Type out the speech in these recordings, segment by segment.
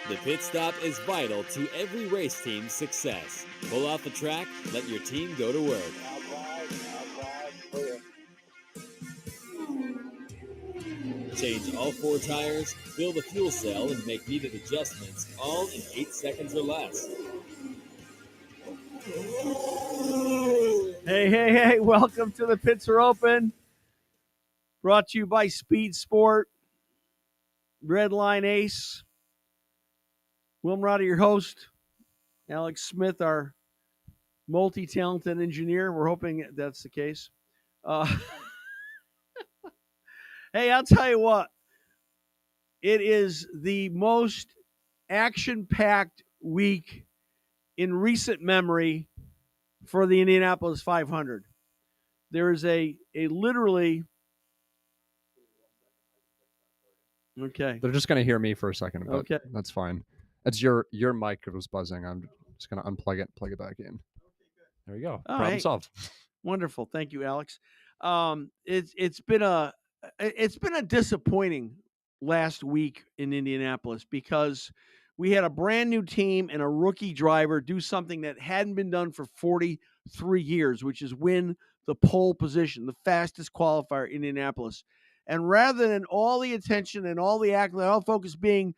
The pit stop is vital to every race team's success. Pull off the track, let your team go to work. Change all 4 tires, fill the fuel cell, and make needed adjustments, all in 8 seconds or less. Hey, welcome to the Pits Are Open. Brought to you by Speed Sport, Redline Ace. Will Murata, your host. Alex Smith, our multi-talented engineer. We're hoping that's the case. Hey, I'll tell you what. It is the most action-packed week in recent memory for the Indianapolis 500. There is a literally... Okay. They're just going to hear me for a second. But Okay. That's fine. It's your mic that was buzzing. I'm just going to unplug it, plug it back in. There you go. Problem solved. Wonderful. Thank you, Alex. It's been a disappointing last week in Indianapolis because we had a brand new team and a rookie driver do something that hadn't been done for 43 years, which is win the pole position, the fastest qualifier in Indianapolis. And rather than all the attention and all the accolade, all focus being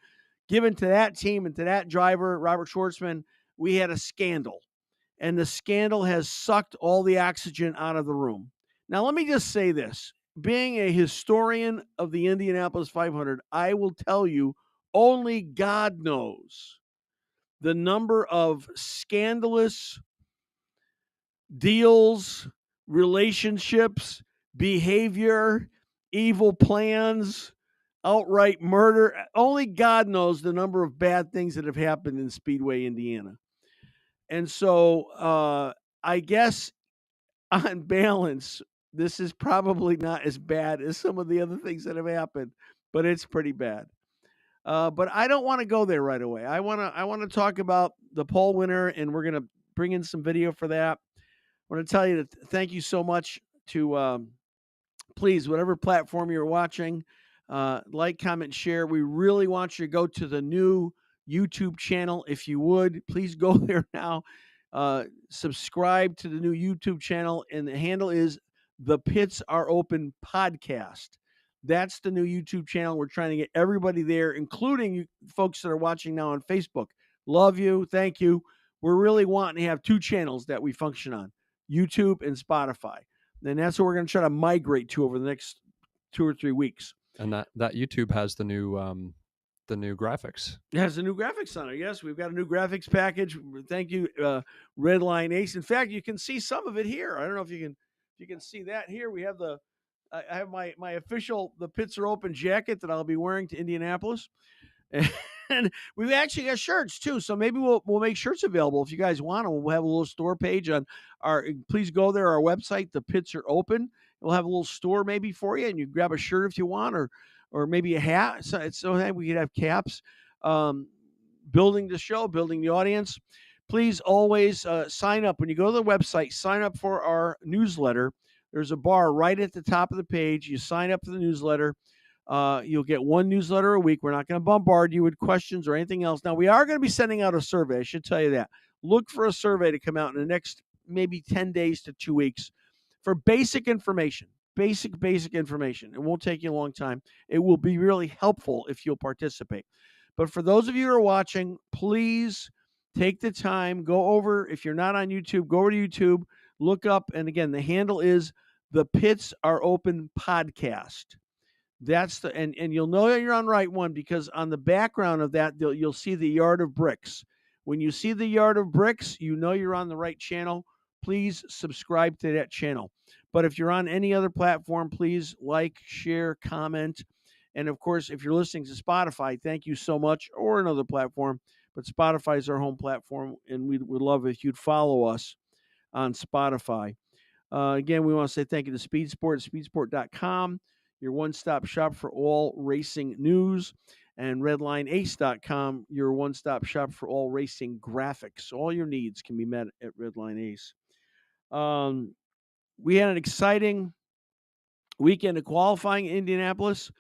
given to that team and to that driver, Robert Schwartzman, we had a scandal. And the scandal has sucked all the oxygen out of the room. Now, let me just say this. Being a historian of the Indianapolis 500, I will tell you, only God knows the number of scandalous deals, relationships, behavior, evil plans, outright murder. Only God knows the number of bad things that have happened in Speedway, Indiana. And so I guess on balance, this is probably not as bad as some of the other things that have happened, but it's pretty bad. But I don't want to go there right away. I want to talk about the poll winner, and we're going to bring in some video for that. I want to tell you that thank you so much to please, whatever platform you're watching, like, comment, share. We really want you to go to the new YouTube channel. If you would, please go there now. Subscribe to the new YouTube channel, and the handle is The Pits Are Open Podcast. That's the new YouTube channel. We're trying to get everybody there, including you folks that are watching now on Facebook. Love you. Thank you. We're really wanting to have 2 channels that we function on, YouTube and Spotify. And that's what we're going to try to migrate to over the next 2 or 3 weeks. And that YouTube has the new graphics. It has a new graphics on it. Yes, we've got a new graphics package. Thank you, Redline Ace. In fact, you can see some of it here. I don't know if you can see that here. We have I have my official The Pits Are Open jacket that I'll be wearing to Indianapolis. And we've actually got shirts too. So maybe we'll make shirts available if you guys want them. We'll have a little store page on please go there, our website, The Pits Are Open. We'll have a little store maybe for you, and you grab a shirt if you want, or maybe a hat. So we could have caps. Building the show, building the audience. Please always sign up. When you go to the website, sign up for our newsletter. There's a bar right at the top of the page. You sign up for the newsletter. You'll get 1 newsletter a week. We're not going to bombard you with questions or anything else. Now, we are going to be sending out a survey. I should tell you that. Look for a survey to come out in the next maybe 10 days to 2 weeks for basic information. Basic information. It won't take you a long time. It will be really helpful if you'll participate. But for those of you who are watching, please take the time. Go over, if you're not on YouTube, go over to YouTube, look up, and again, the handle is The Pits Are Open Podcast. That's and you'll know that you're on the right one because on the background of that, you'll see the Yard of Bricks. When you see the Yard of Bricks, you know you're on the right channel. Please subscribe to that channel. But if you're on any other platform, please like, share, comment. And of course, if you're listening to Spotify, thank you so much, or another platform. But Spotify is our home platform, and we would love if you'd follow us on Spotify. Again, we want to say thank you to Speed Sport, speedsport.com, your one-stop shop for all racing news, and redlineace.com, your one-stop shop for all racing graphics. All your needs can be met at Redline Ace. We had an exciting weekend of qualifying in Indianapolis.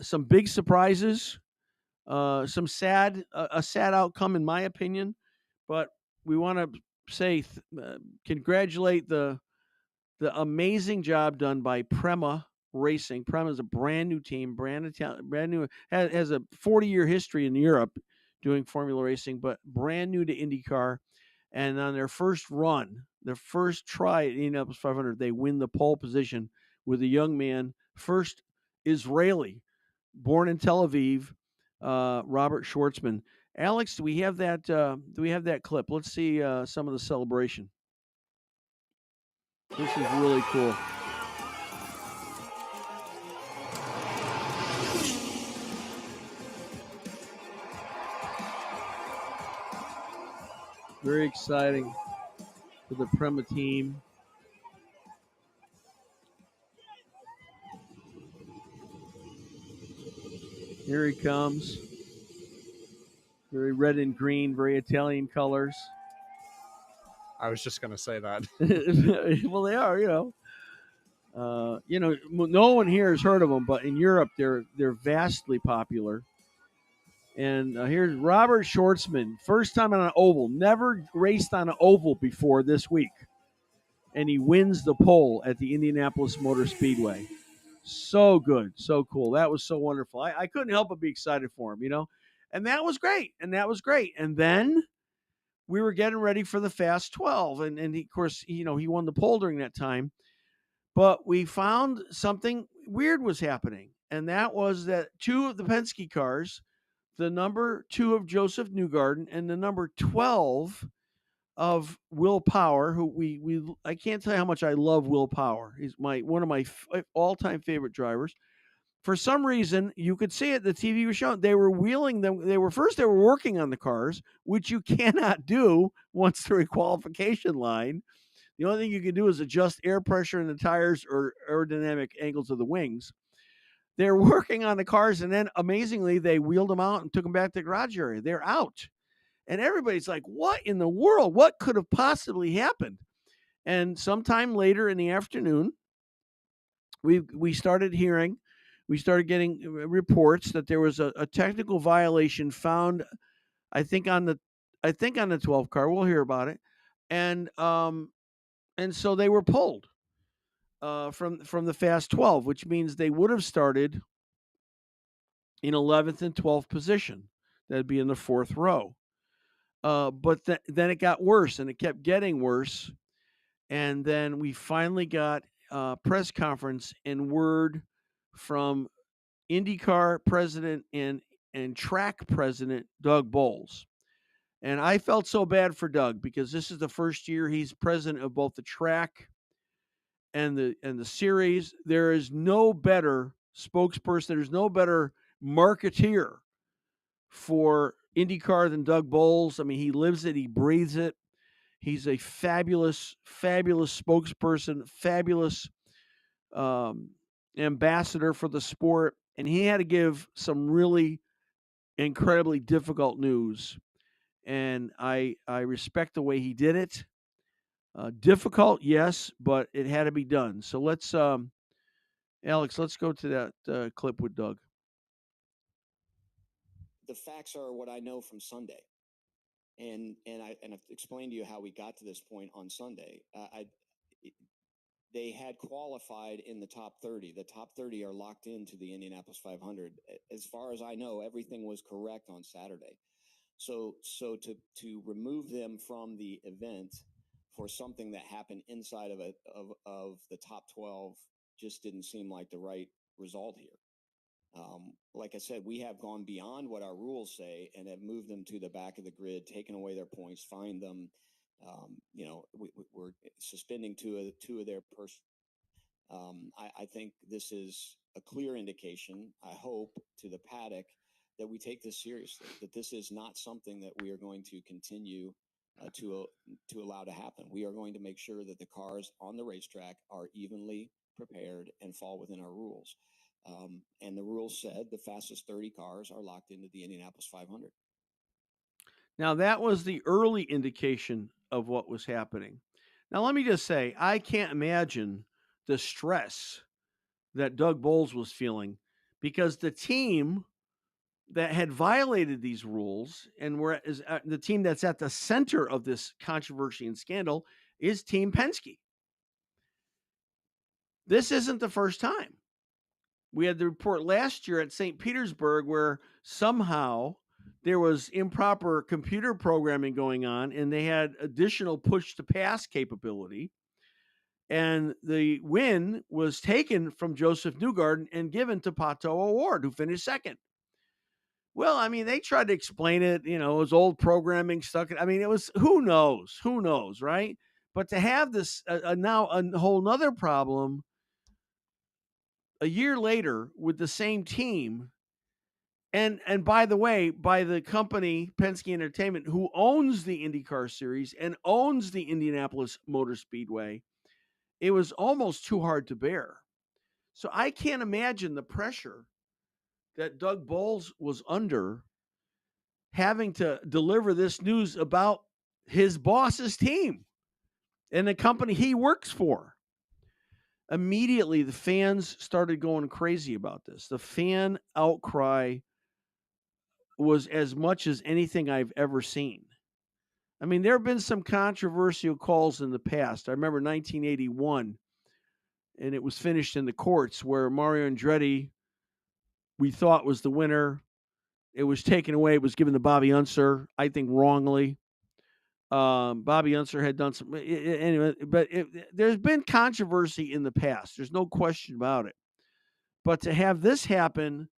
Some big surprises. Some sad, a sad outcome in my opinion, but we want to say congratulate the amazing job done by Prema Racing. Prema is a brand new team, brand new, has a 40-year history in Europe doing Formula racing, but brand new to IndyCar. And on their first run, their first try at Indianapolis 500, they win the pole position with a young man, first Israeli, born in Tel Aviv, Robert Schwartzman. Alex, do we have that? Do we have that clip? Let's see some of the celebration. This is really cool. Very exciting for the Prema team. Here he comes. Very red and green, very Italian colors. I was just gonna say that. Well, they are, no one here has heard of them, but in Europe they're vastly popular. And here's Robert Schwartzman, first time on an oval, never raced on an oval before this week, and he wins the pole at the Indianapolis Motor Speedway. So good, so cool. That was so wonderful. I couldn't help but be excited for him, and that was great. And then we were getting ready for the Fast 12, and he, of course, he won the pole during that time. But we found something weird was happening, and that was that two of the Penske cars, the number 2 of Joseph Newgarden and the number 12 of Will Power, who I can't tell you how much I love Will Power. He's one of my all-time favorite drivers. For some reason, you could see it. The TV was showing they were wheeling them. They were working on the cars, which you cannot do once they're a qualification line. The only thing you can do is adjust air pressure in the tires or aerodynamic angles of the wings. They're working on the cars, and then amazingly, they wheeled them out and took them back to the garage area. They're out. And everybody's like, what in the world? What could have possibly happened? And sometime later in the afternoon, we started getting reports that there was a technical violation found, I think on the 12 car. We'll hear about it. And so they were pulled from the Fast 12, which means they would have started in 11th and 12th position. That'd be in the 4th row. But then it got worse, and it kept getting worse. And then we finally got a press conference and word from IndyCar president and track president Doug Boles. And I felt so bad for Doug because this is the first year he's president of both the track and the series. There is no better spokesperson, there's no better marketeer for IndyCar than Doug Boles. I mean, he lives it, he breathes it. He's a fabulous, fabulous spokesperson, fabulous ambassador for the sport. And he had to give some really incredibly difficult news. And I respect the way he did it. Difficult, yes, but it had to be done. So let's, Alex, let's go to that clip with Doug. The facts are what I know from Sunday. And I've explained to you how we got to this point on Sunday. They had qualified in the top 30. The top 30 are locked into the Indianapolis 500. As far as I know, everything was correct on Saturday. So to remove them from the event for something that happened inside of the top 12 just didn't seem like the right result here. Like I said, we have gone beyond what our rules say and have moved them to the back of the grid, taken away their points, fined them. We're suspending two of their person. I think this is a clear indication, I hope, to the paddock that we take this seriously, that this is not something that we are going to continue to allow to happen. We are going to make sure that the cars on the racetrack are evenly prepared and fall within our rules. And the rules said the fastest 30 cars are locked into the Indianapolis 500. Now, that was the early indication of what was happening. Now, let me just say, I can't imagine the stress that Doug Boles was feeling because the team that had violated these rules, and whereas the team that's at the center of this controversy and scandal is Team Penske. This isn't the first time. We had the report last year at St. Petersburg where somehow there was improper computer programming going on, and they had additional push-to-pass capability. And the win was taken from Joseph Newgarden and given to Pato O'Ward, who finished second. Well, I mean, they tried to explain it, it was old programming stuck. I mean, it was, who knows, right? But to have this now a whole nother problem a year later with the same team, and by the way, by the company Penske Entertainment, who owns the IndyCar series and owns the Indianapolis Motor Speedway, it was almost too hard to bear. So I can't imagine the pressure that Doug Boles was under, having to deliver this news about his boss's team and the company he works for. Immediately, the fans started going crazy about this. The fan outcry was as much as anything I've ever seen. I mean, there have been some controversial calls in the past. I remember 1981, and it was finished in the courts where Mario Andretti, we thought, was the winner. It was taken away. It was given to Bobby Unser, I think wrongly. Bobby Unser had done some anyway, but there's been controversy in the past. There's no question about it. But to have this happen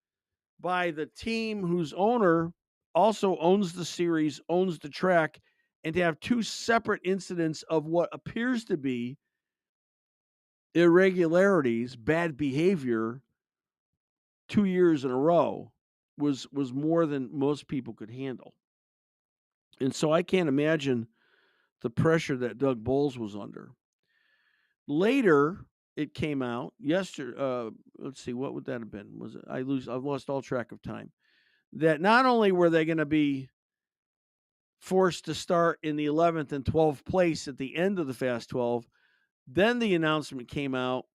by the team whose owner also owns the series, owns the track, and to have two separate incidents of what appears to be irregularities, bad behavior, 2 years in a row was more than most people could handle. And so I can't imagine the pressure that Doug Boles was under. Later, it came out yesterday. Let's see, what would that have been? I've lost all track of time. That not only were they going to be forced to start in the 11th and 12th place at the end of the Fast 12, then the announcement came out,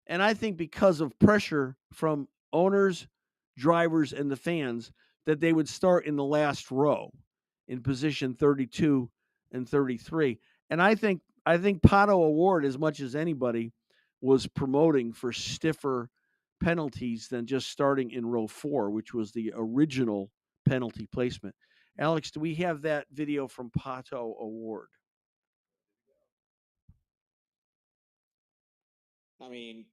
and I think because of pressure from owners, drivers, and the fans, that they would start in the last row in position 32 and 33. And I think Pato O'Ward, as much as anybody, was promoting for stiffer penalties than just starting in row 4, which was the original penalty placement. Alex, do we have that video from Pato O'Ward? I mean,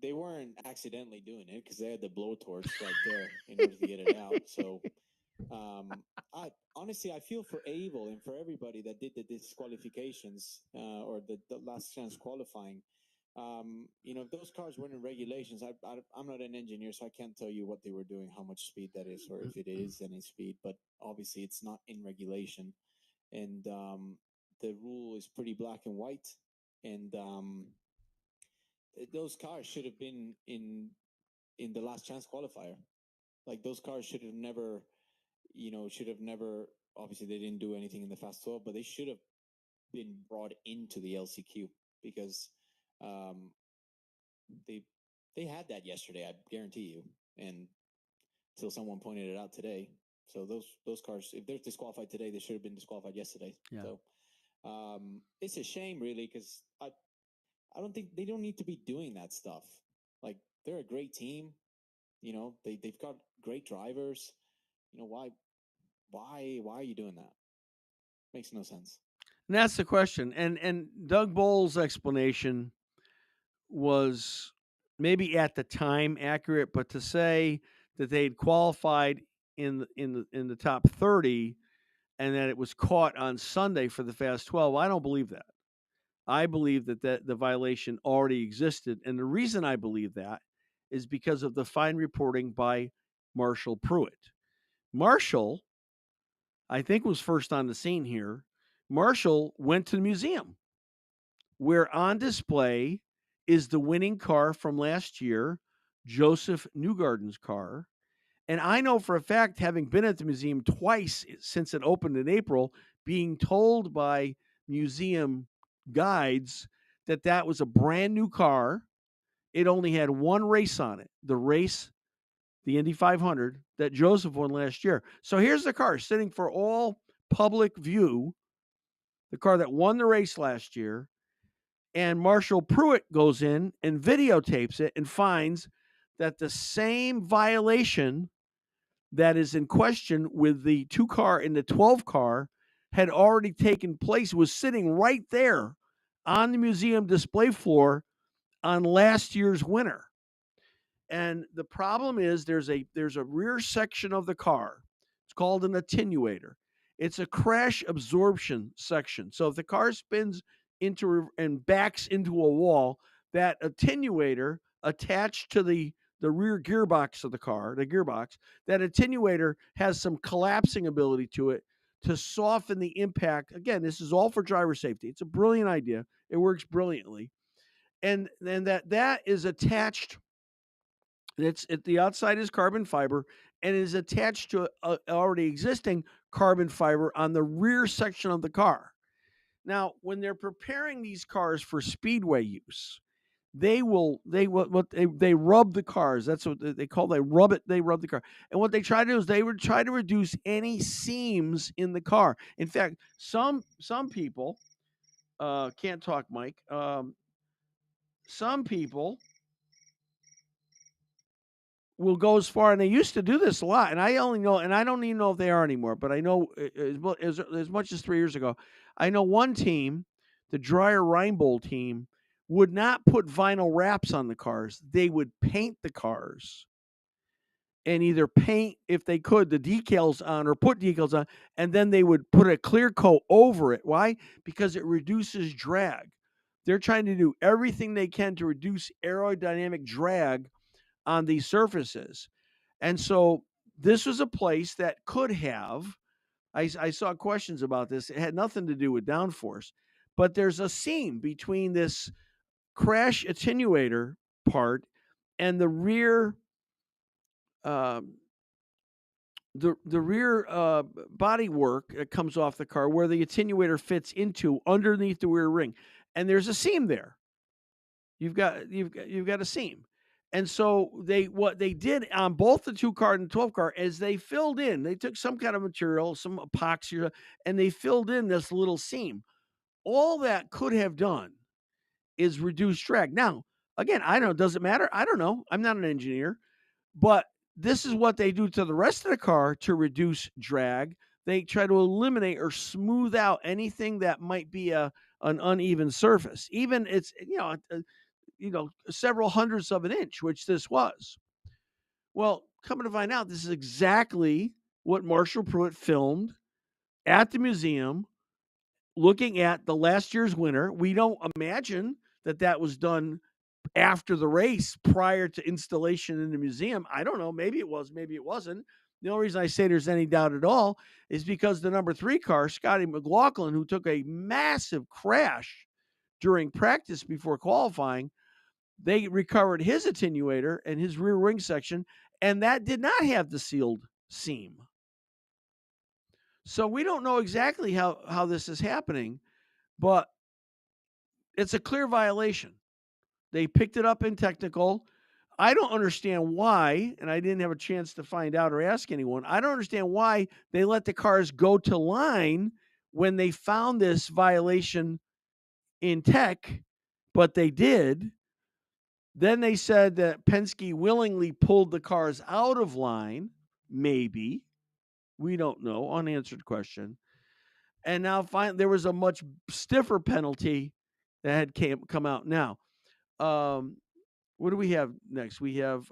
they weren't accidentally doing it because they had the blowtorch right there in order to get it out. So, I honestly, I feel for Abel and for everybody that did the disqualifications or the last chance qualifying. If those cars weren't in regulations, I'm not an engineer, so I can't tell you what they were doing, how much speed that is, or if it is any speed. But obviously, it's not in regulation, and the rule is pretty black and white, and those cars should have been in the last chance qualifier. Like those cars should have never, obviously they didn't do anything in the Fast 12, but they should have been brought into the LCQ because they had that yesterday, I guarantee you, and until someone pointed it out today. So those cars, if they're disqualified today, they should have been disqualified yesterday. Yeah. So it's a shame, really, because I don't think they don't need to be doing that stuff. Like they're a great team, they've got great drivers. Why are you doing that? Makes no sense. And that's the question. And Doug Boles' explanation was maybe at the time accurate, but to say that they'd qualified in the top 30 and that it was caught on Sunday for the Fast 12, I don't believe that. I believe that the violation already existed. And the reason I believe that is because of the fine reporting by Marshall Pruitt. Marshall, I think, was first on the scene here. Marshall went to the museum where on display is the winning car from last year, Joseph Newgarden's car. And I know for a fact, having been at the museum twice since it opened in April, being told by museum guides that was a brand new car. It only had one race on it. The the Indy 500 that Joseph won last year. So here's the car sitting for all public view, the car that won the race last year. And Marshall Pruitt goes in and videotapes it and finds that the same violation that is in question with the 2 car and the 12 car had already taken place, was sitting right there on the museum display floor on last year's winner. And the problem is there's a rear section of the car. It's called an attenuator. It's a crash absorption section. So if the car spins into and backs into a wall, that attenuator attached to the rear gearbox of the car, the gearbox, that attenuator has some collapsing ability to it to soften the impact. Again, this is all for driver safety. It's a brilliant idea. It works brilliantly. And then that is attached. It's at the outside is carbon fiber and is attached to a already existing carbon fiber on the rear section of the car. Now, when they're preparing these cars for speedway use, they rub the cars. That's what they call. They rub the car. And what they try to do is they would try to reduce any seams in the car. In fact, some people can't talk, Mike. Some people will go as far, and they used to do this a lot, and I only know, and I don't even know if they are anymore, but I know as much as 3 years ago, I know one team, the Dreyer Reinbold team, would not put vinyl wraps on the cars. They would paint the cars and either paint, if they could, the decals on or put decals on, and then they would put a clear coat over it. Why? Because it reduces drag. They're trying to do everything they can to reduce aerodynamic drag on these surfaces. And so this was a place that could have, I saw questions about this. It had nothing to do with downforce, but there's a seam between this crash attenuator part and the rear, body work that comes off the car where the attenuator fits into underneath the rear ring, and there's a seam there. You've got a seam. And so what they did on both the 2 car and the 12 car is they filled in. They took some kind of material, some epoxy, and they filled in this little seam. All that could have done is reduce drag. Now, again, I don't know. Does it matter? I don't know. I'm not an engineer, but this is what they do to the rest of the car to reduce drag. They try to eliminate or smooth out anything that might be an uneven surface. Even it's several hundredths of an inch, which this was. Well, coming to find out, this is exactly what Marshall Pruitt filmed at the museum, looking at the last year's winner. We don't imagine that was done after the race, prior to installation in the museum. I don't know. Maybe it was, maybe it wasn't. The only reason I say there's any doubt at all is because the number 3 car, Scotty McLaughlin, who took a massive crash during practice before qualifying, they recovered his attenuator and his rear wing section, and that did not have the sealed seam. So we don't know exactly how this is happening, but it's a clear violation. They picked it up in technical. I don't understand why, and I didn't have a chance to find out or ask anyone. I don't understand why they let the cars go to line when they found this violation in tech, but they did. Then they said that Penske willingly pulled the cars out of line. Maybe. We don't know. Unanswered question. And now there was a much stiffer penalty that had come out now. What do we have next? We have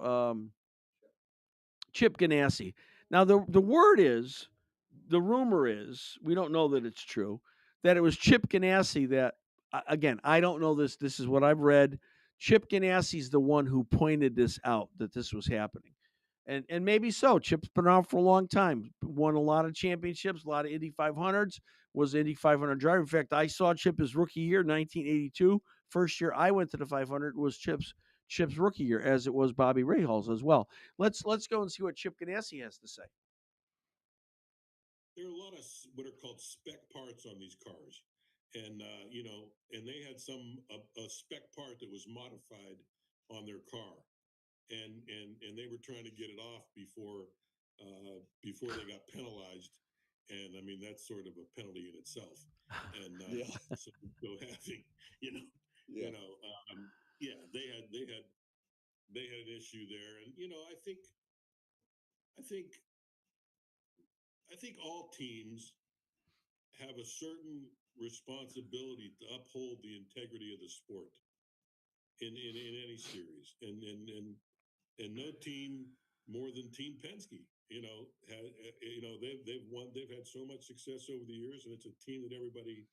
Chip Ganassi. Now, the rumor is, we don't know that it's true, that it was Chip Ganassi that, again, I don't know this. This is what I've read. Chip Ganassi's the one who pointed this out, that this was happening. And maybe so. Chip's been around for a long time, won a lot of championships, a lot of Indy 500s, was Indy 500 driver. In fact, I saw Chip his rookie year, 1982. First year I went to the 500 was Chip's rookie year, as it was Bobby Rahals as well. Let's go and see what Chip Ganassi has to say. There are a lot of what are called spec parts on these cars, and and they had a spec part that was modified on their car, and they were trying to get it off before they got penalized. And I mean, that's sort of a penalty in itself. And Yeah. so having, Yeah. they had an issue there. And I think all teams have a certain responsibility to uphold the integrity of the sport in any series, and no team more than Team Penske. They've had so much success over the years, and it's a team that everybody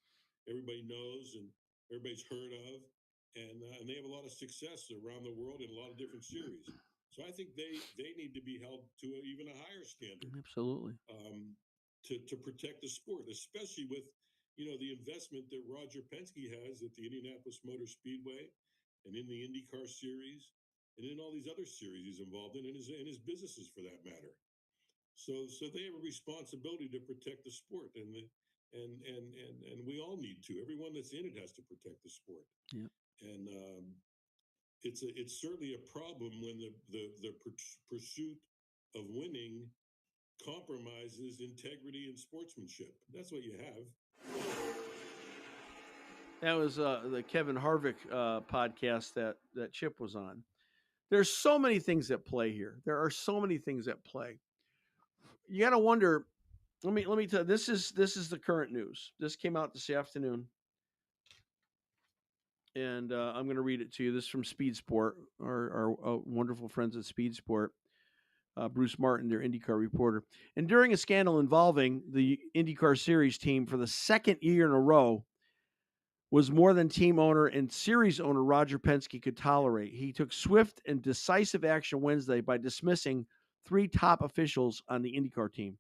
knows and everybody's heard of, and they have a lot of success around the world in a lot of different series. So I think they need to be held to even a higher standard. Absolutely. To protect the sport, especially with the investment that Roger Penske has at the Indianapolis Motor Speedway and in the IndyCar series and in all these other series he's involved in, and his businesses for that matter. So they have a responsibility to protect the sport, and we all need to. Everyone that's in it has to protect the sport. Yeah. And it's certainly a problem when the pursuit of winning compromises integrity and sportsmanship. That's what you have. That was the Kevin Harvick podcast that Chip was on. There's so many things at play here. There are so many things at play. You got to wonder. Let me tell you. This is the current news. This came out this afternoon, and I'm going to read it to you. This is from Speed Sport, our wonderful friends at Speed Sport. Bruce Martin, their IndyCar reporter. And during a scandal involving the IndyCar Series team for the second year in a row, was more than team owner and series owner Roger Penske could tolerate. He took swift and decisive action Wednesday by dismissing 3 top officials on the IndyCar team.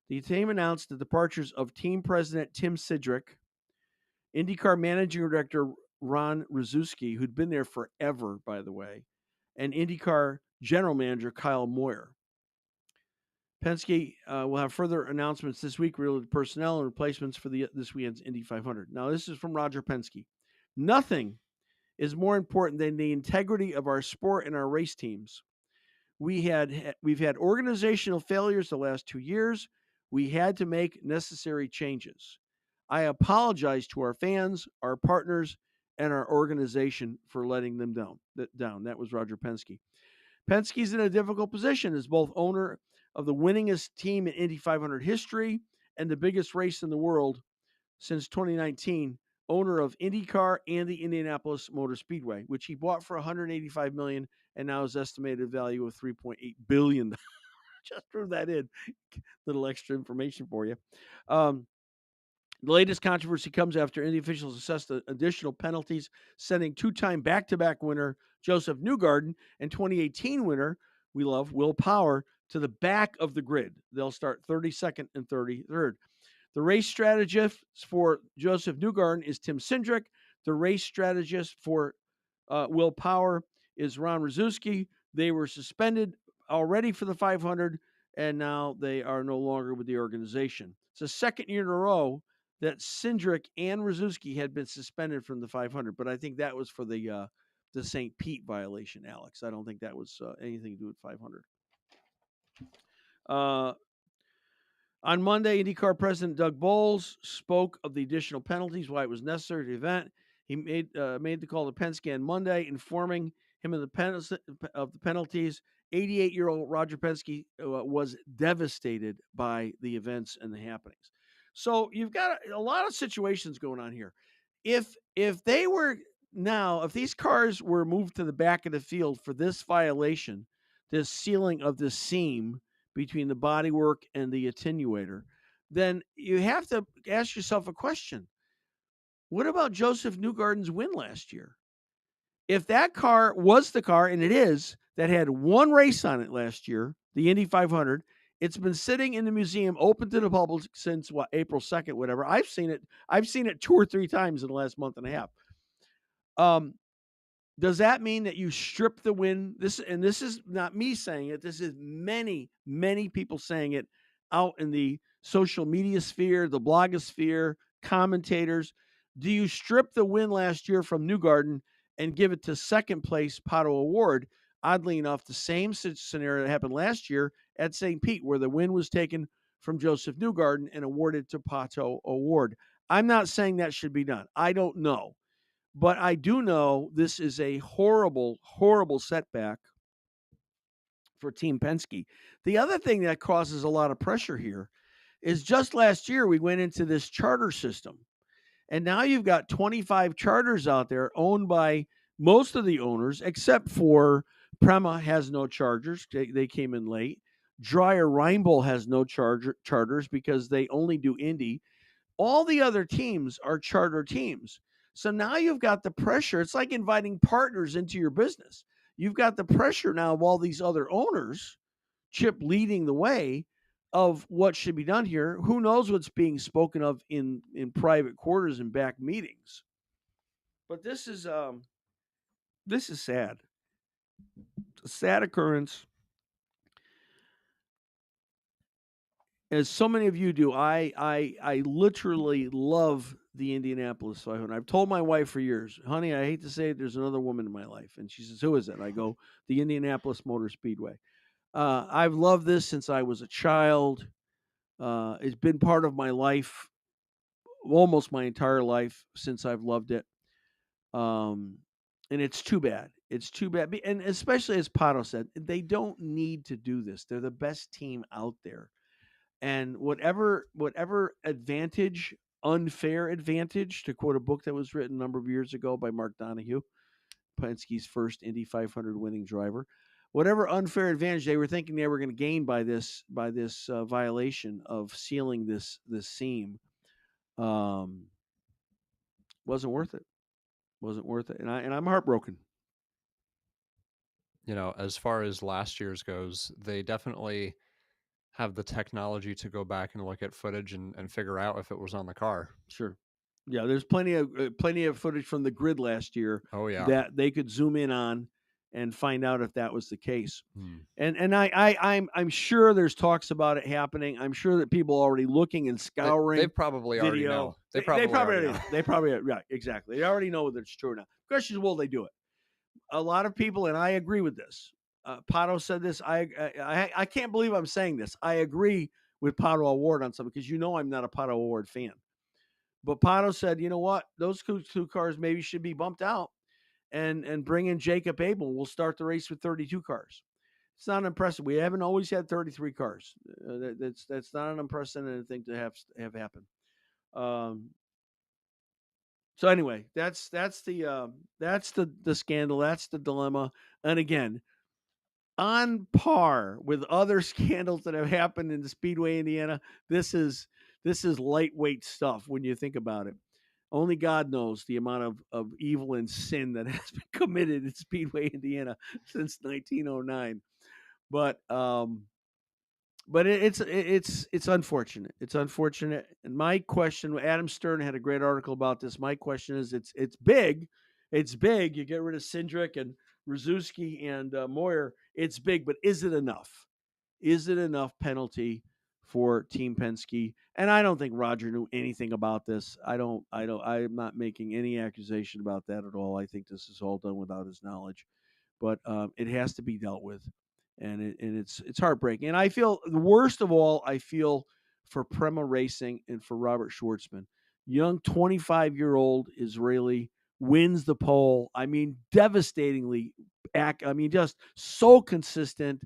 The team announced the departures of team president Tim Cindric, IndyCar managing director Ron Rzucki, who'd been there forever, by the way, and IndyCar general manager Kyle Moyer. Penske will have further announcements this week related to personnel and replacements for this weekend's Indy 500. Now, this is from Roger Penske. Nothing is more important than the integrity of our sport and our race teams. We've had organizational failures the last 2 years. We had to make necessary changes. I apologize to our fans, our partners, and our organization for letting them down. That was Roger Penske. Penske's in a difficult position as both owner of the winningest team in Indy 500 history and the biggest race in the world since 2019, owner of IndyCar and the Indianapolis Motor Speedway, which he bought for $185 million and now is estimated value of $3.8 billion. Just threw that in. Little extra information for you. The latest controversy comes after Indy officials assessed the additional penalties, sending 2-time back-to-back winner Joseph Newgarden and 2018 winner, we love, Will Power, to the back of the grid. They'll start 32nd and 33rd. The race strategist for Joseph Newgarden is Tim Cindric. The race strategist for Will Power is Ron Rzucki. They were suspended already for the 500, and now they are no longer with the organization. It's the second year in a row that Cindric and Rzucki had been suspended from the 500, but I think that was for the St. Pete violation, Alex. I don't think that was anything to do with 500. On Monday, IndyCar President Doug Bowles spoke of the additional penalties, why it was necessary to the event. He made the call to Penske on Monday, informing him of the penalties. 88-year-old Roger Penske was devastated by the events and the happenings. So you've got a lot of situations going on here. If these cars were moved to the back of the field for this violation, this sealing of the seam between the bodywork and the attenuator, then you have to ask yourself a question. What about Joseph Newgarden's win last year? If that car was the car, and it is, that had one race on it last year, the Indy 500, it's been sitting in the museum open to the public since April 2nd, whatever. I've seen it 2 or 3 times in the last month and a half. Does that mean that you strip the win? This is not me saying it. This is many, many people saying it out in the social media sphere, the blogosphere, commentators. Do you strip the win last year from Newgarden and give it to second place Pato O'Ward? oddly enough, the same scenario that happened last year at St. Pete, where the win was taken from Joseph Newgarden and awarded to Pato O'Ward. I'm not saying that should be done. I don't know. But I do know this is a horrible, horrible setback for Team Penske. The other thing that causes a lot of pressure here is just last year we went into this charter system. And now you've got 25 charters out there owned by most of the owners, except for Prema has no charters. They came in late. Dreyer Reinbold has no charters because they only do Indy. All the other teams are charter teams. So now you've got the pressure. It's like inviting partners into your business. You've got the pressure now of all these other owners, Chip leading the way, of what should be done here. Who knows what's being spoken of in private quarters and back meetings. But this is sad. It's a sad occurrence. As so many of you do, I literally love the Indianapolis 500. I've told my wife for years, honey, I hate to say it, there's another woman in my life. And she says, who is it? I go, the Indianapolis Motor Speedway. I've loved this since I was a child. It's been part of my life, almost my entire life since I've loved it. And it's too bad. It's too bad. And especially as Pato said, they don't need to do this. They're the best team out there. And whatever advantage, unfair advantage, to quote a book that was written a number of years ago by Mark Donohue, Penske's first Indy 500 winning driver, whatever unfair advantage they were thinking they were going to gain by this violation of sealing this seam, wasn't worth it. Wasn't worth it, and I'm heartbroken. As far as last year's goes, they definitely have the technology to go back and look at footage and figure out if it was on the car. Sure. Yeah, there's plenty of footage from the grid last year. Oh yeah, that they could zoom in on and find out if that was the case. And I'm sure there's talks about it happening. I'm sure that people are already looking and scouring. They probably already know. They probably know. They probably right, exactly. They already know that it's true now. The question is, will they do it? A lot of people, and I agree with this. Pato said this. I can't believe I'm saying this. I agree with Pato O'Ward on something because I'm not a Pato O'Ward fan. But Pato said, you know what? Those two cars maybe should be bumped out and bring in Jacob Abel. We'll start the race with 32 cars. It's not impressive. We haven't always had 33 cars. That's not an unprecedented thing to have happen. So anyway, that's the scandal. That's the dilemma. And again, on par with other scandals that have happened in the Speedway, Indiana, this is lightweight stuff when you think about it. Only God knows the amount of evil and sin that has been committed in Speedway, Indiana since 1909. But it's unfortunate. It's unfortunate. And my question, Adam Stern had a great article about this. My question is, it's big. It's big. You get rid of Cindric and Rzuski and Moyer. It's big, but is it enough? Is it enough penalty for Team Penske? And I don't think Roger knew anything about this. I'm not making any accusation about that at all. I think this is all done without his knowledge. But it has to be dealt with. And it's heartbreaking. And I feel the worst of all, I feel for Prema Racing and for Robert Schwartzman. Young 25-year-old Israeli wins the pole. I mean, devastatingly just so consistent.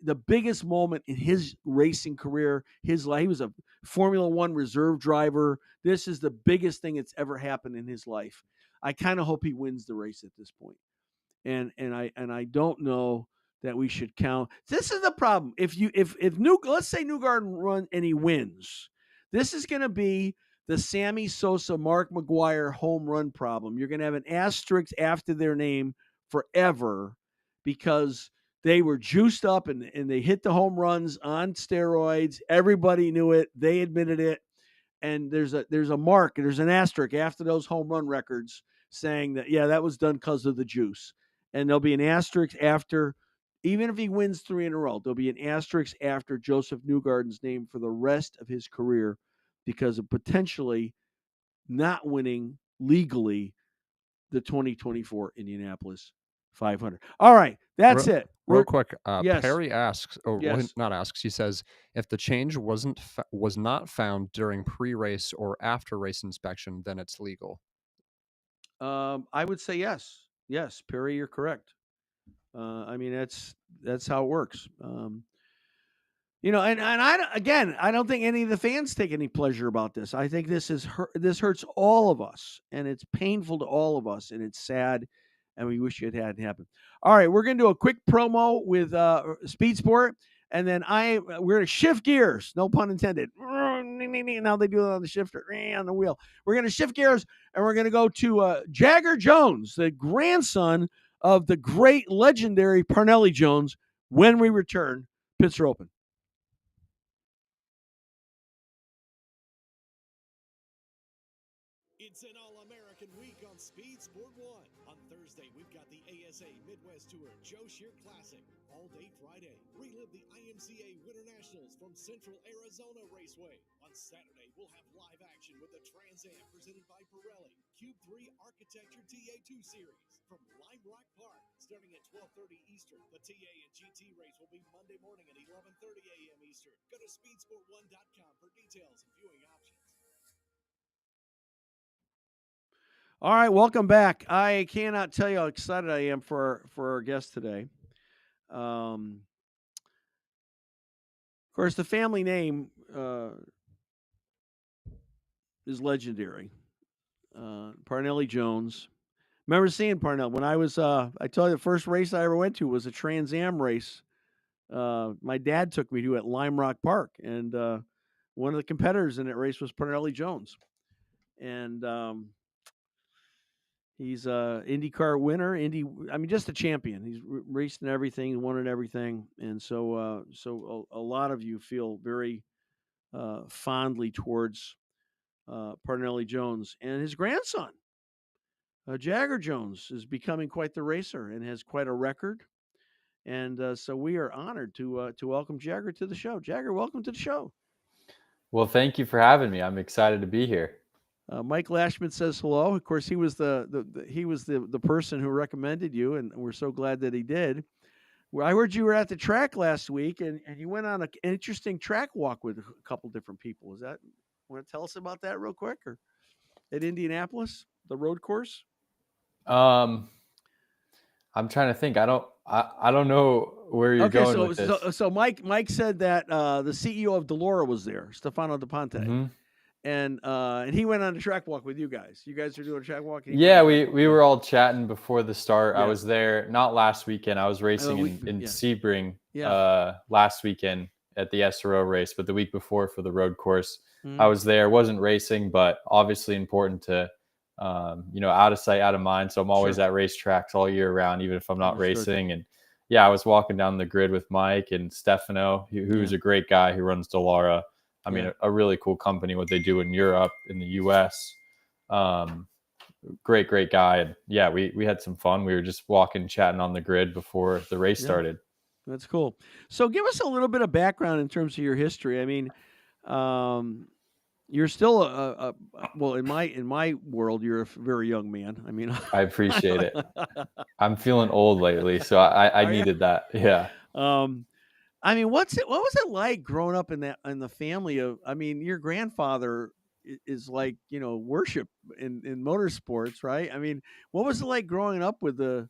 The biggest moment in his racing career, his life. He was a Formula One reserve driver. This is the biggest thing that's ever happened in his life. I kind of hope he wins the race at this point. And I don't know that we should count. This is the problem. Let's say Newgarden run and he wins, this is going to be the Sammy Sosa, Mark McGwire home run problem. You're going to have an asterisk after their name forever because they were juiced up and they hit the home runs on steroids. Everybody knew it. They admitted it. And there's a mark, there's an asterisk after those home run records saying that, yeah, that was done because of the juice. And there'll be an asterisk after, even if he wins 3 in a row, there'll be an asterisk after Joseph Newgarden's name for the rest of his career because of potentially not winning legally the 2024 Indianapolis 500. All right, that's it. Real quick, yes. Perry asks, or well, Yes. not asks, he says, if the change was not found during pre-race or after race inspection, then it's legal. I would say yes. Yes, Perry, you're correct. I mean, that's how it works. And I don't think any of the fans take any pleasure about this. I think this hurts all of us, and it's painful to all of us, and it's sad, and we wish it hadn't happened. All right, we're gonna do a quick promo with Speed Sport, and then we're gonna shift gears. No pun intended. Now they do it on the shifter on the wheel. We're gonna shift gears, and we're gonna go to Jagger Jones, the grandson of the great legendary Parnelli Jones. When we return, pits are open. It's an All-American week on Speed Sport 1. On Thursday, we've got the ASA Midwest Tour Joe Shear Classic. All day Friday, relive the IMCA Winter Nationals from Central Arizona Raceway. On Saturday, we'll have live action with the Trans Am presented by Pirelli Cube 3 Architecture TA2 Series from Lime Rock Park. Starting at 12:30 Eastern, the TA and GT race will be Monday morning at 11:30 a.m. Eastern. Go to speedsport1.com for details and viewing options. All right, welcome back. I cannot tell you how excited I am for our guest today. Of course, the family name is legendary. Parnelli Jones. Remember seeing Parnell when I was. I tell you, the first race I ever went to was a Trans Am race. My dad took me to at Lime Rock Park, and one of the competitors in that race was Parnelli Jones, and he's a IndyCar winner. Just a champion. He's raced in everything, won in everything, and so a lot of you feel very fondly towards Parnelli Jones and his grandson. Jagger Jones is becoming quite the racer and has quite a record, and so we are honored to welcome Jagger to the show. Jagger, welcome to the show. Well, thank you for having me. I'm excited to be here. Mike Lashman says hello. Of course, he was the person who recommended you, and we're so glad that he did. Well, I heard you were at the track last week, and you went on an interesting track walk with a couple different people. Want to tell us about that real quick, or at Indianapolis, the road course? I'm trying to think. I don't know where you're going with this. So Mike said that the CEO of Delora was there, Stefano De Ponte. Mm-hmm. And he went on a track walk with you guys. You guys are doing a track walk? Yeah, we were all chatting before the start. Yeah. I was there, not last weekend. I was racing in Sebring last weekend at the SRO race, but the week before for the road course. Mm-hmm. I was there, wasn't racing, but obviously important to, out of sight, out of mind. So I'm always at racetracks all year round, even if I'm not racing. And I was walking down the grid with Mike and Stefano, who's a great guy who runs Delora. I mean, a really cool company, what they do in Europe, in the US. Great guy. And we had some fun. We were just walking, chatting on the grid before the race started. That's cool. So give us a little bit of background in terms of your history. I mean, you're still well, in my world, you're a very young man. I mean, I appreciate it. I'm feeling old lately, so I needed that. Yeah. I mean, what was it like growing up in the family of? I mean, your grandfather is like worship in motorsports, right? I mean, what was it like growing up with the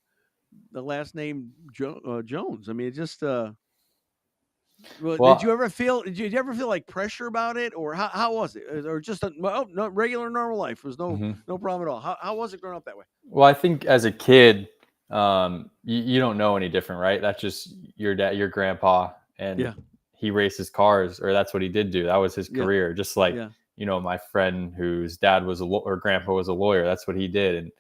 last name Jones? I mean, it just. Well, did you ever feel like pressure about it, or how was it, or just no regular normal life? There was no problem at all. How was it growing up that way? Well, I think as a kid, you don't know any different, right? That's just your dad, your grandpa. And he races cars, or that's what he did do. That was his career. Just like, my friend whose dad was or grandpa was a lawyer. That's what he did. And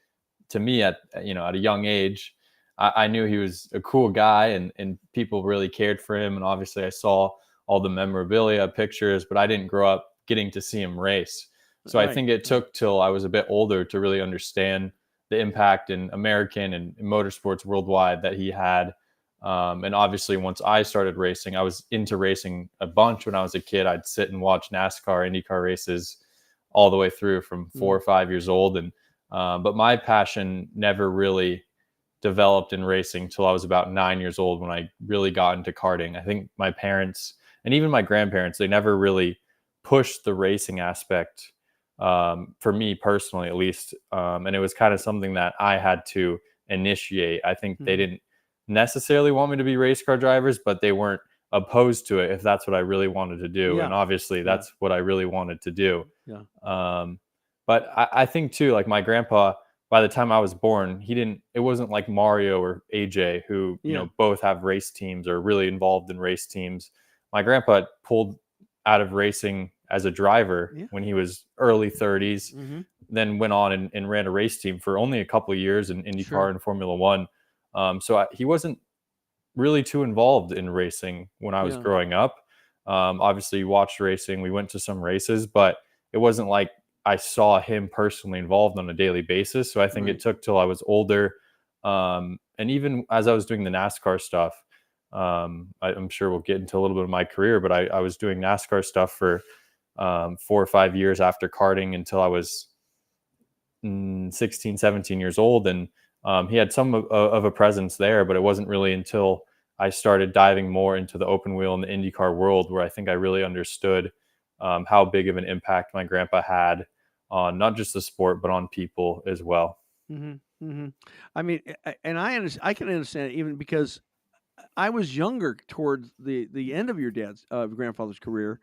to me at a young age, I knew he was a cool guy and people really cared for him. And obviously I saw all the memorabilia pictures, but I didn't grow up getting to see him race. So I think it took till I was a bit older to really understand the impact in American and motorsports worldwide that he had. And obviously once I started racing, I was into racing a bunch when I was a kid. I'd sit and watch NASCAR, IndyCar races all the way through from 4 or 5 years old. And, but my passion never really developed in racing till I was about 9 years old when I really got into karting. I think my parents and even my grandparents, they never really pushed the racing aspect for me personally, at least. And it was kind of something that I had to initiate. I think they didn't necessarily want me to be race car drivers, but they weren't opposed to it if that's what I really wanted to do. Yeah. And obviously that's what I really wanted to do. Yeah. But I think too, like my grandpa, by the time I was born, it wasn't like Mario or AJ who, you know, both have race teams or really involved in race teams. My grandpa pulled out of racing as a driver when he was early 30s, then went on and ran a race team for only a couple of years in IndyCar and Formula One. So he wasn't really too involved in racing when I was growing up. Obviously, we watched racing. We went to some races, but it wasn't like I saw him personally involved on a daily basis. So I think it took till I was older. And even as I was doing the NASCAR stuff, I'm sure we'll get into a little bit of my career, but I was doing NASCAR stuff for 4 or 5 years after karting until I was 16, 17 years old. And he had some of a presence there, but it wasn't really until I started diving more into the open wheel and the IndyCar world where I think I really understood how big of an impact my grandpa had on not just the sport, but on people as well. I mean, and I can understand it even because I was younger towards the end of your grandfather's career.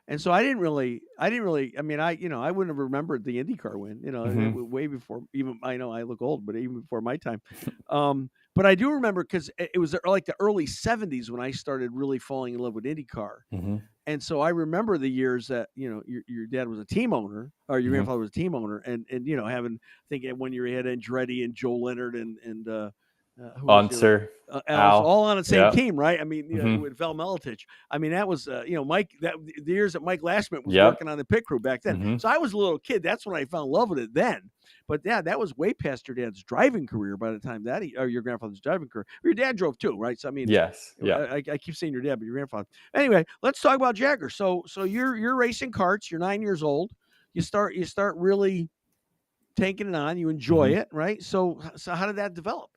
And so I didn't really, I mean, I wouldn't have remembered the IndyCar win, way before even, I know I look old, but even before my time. But I do remember because it was like the early 70s when I started really falling in love with IndyCar. And so I remember the years that, your dad was a team owner or your grandfather was a team owner and having, I think 1 year he had Andretti and Joe Leonard and Unser, Al, all on the same team, right? I mean, with Val Miletich. I mean, that was, Mike, the years that Mike Lashman was working on the pit crew back then. So I was a little kid. That's when I fell in love with it then. But yeah, that was way past your dad's driving career by the time or your grandfather's driving career. Your dad drove too, right? So I mean, yes, yeah. I keep saying your dad, but your grandfather. Anyway, let's talk about Jagger. So you're racing karts. You're 9 years old. You start really taking it on. You enjoy it, right? So how did that develop?